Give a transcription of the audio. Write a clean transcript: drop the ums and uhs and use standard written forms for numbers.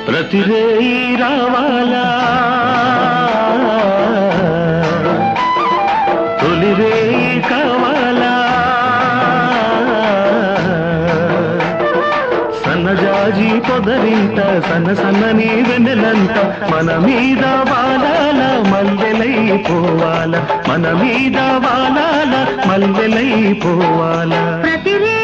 ప్రతిరేయి రావాలా తొలిరేయి కావాలా సన్నజాజి పొదరింట సన్న సన్నని వెన్నెలంట మన మీద వాలాల మల్లెలైపోవాల మన మీద వాలాల మల్లెలైపోవాల ప్రతిరే